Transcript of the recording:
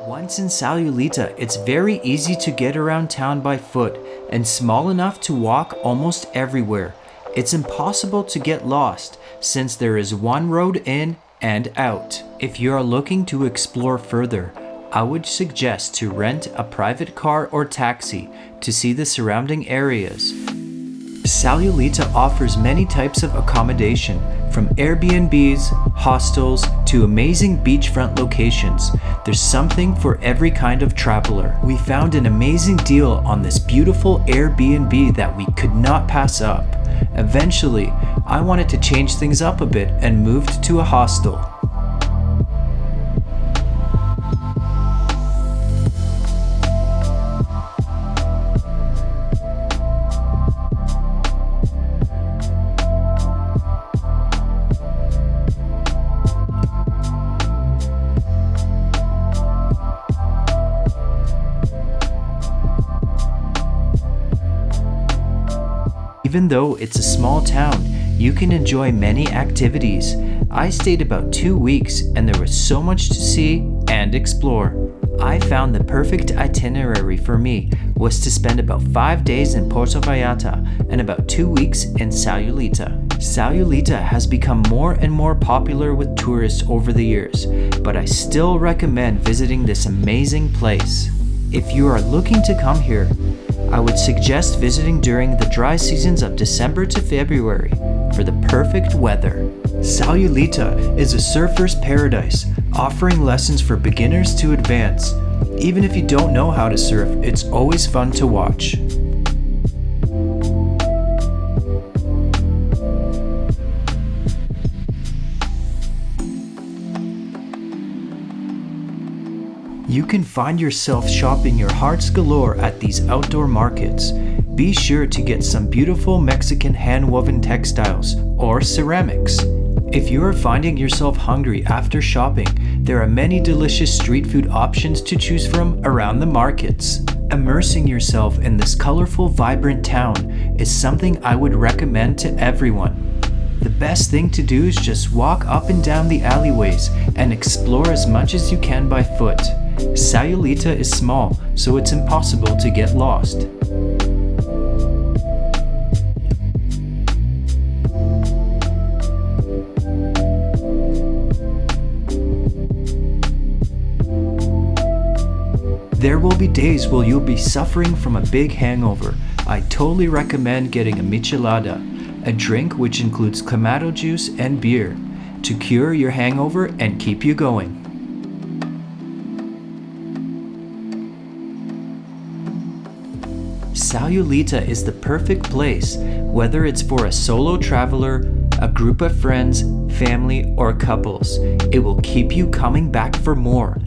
Once in Sayulita, it's very easy to get around town by foot and small enough to walk almost everywhere. It's impossible to get lost since there is one road in and out. If you are looking to explore further, I would suggest to rent a private car or taxi to see the surrounding areas. Sayulita offers many types of accommodation, from Airbnbs, hostels, to amazing beachfront locations. There's something for every kind of traveler. We found an amazing deal on this beautiful Airbnb that we could not pass up. Eventually, I wanted to change things up a bit and moved to a hostel. Even though it's a small town, you can enjoy many activities. I stayed about 2 weeks and there was so much to see and explore. I found the perfect itinerary for me was to spend about 5 days in Puerto Vallarta and about 2 weeks in Sayulita. Sayulita has become more and more popular with tourists over the years, but I still recommend visiting this amazing place. If you are looking to come here, I would suggest visiting during the dry seasons of December to February for the perfect weather. Sayulita is a surfer's paradise, offering lessons for beginners to advanced. Even if you don't know how to surf, it's always fun to watch. You can find yourself shopping your heart's galore at these outdoor markets. Be sure to get some beautiful Mexican hand-woven textiles or ceramics. If you are finding yourself hungry after shopping, there are many delicious street food options to choose from around the markets. Immersing yourself in this colorful, vibrant town is something I would recommend to everyone. The best thing to do is just walk up and down the alleyways and explore as much as you can by foot. Sayulita is small, so it's impossible to get lost. There will be days where you'll be suffering from a big hangover. I totally recommend getting a michelada, a drink which includes clamato juice and beer, to cure your hangover and keep you going. Sayulita is the perfect place, whether it's for a solo traveler, a group of friends, family, or couples. It will keep you coming back for more.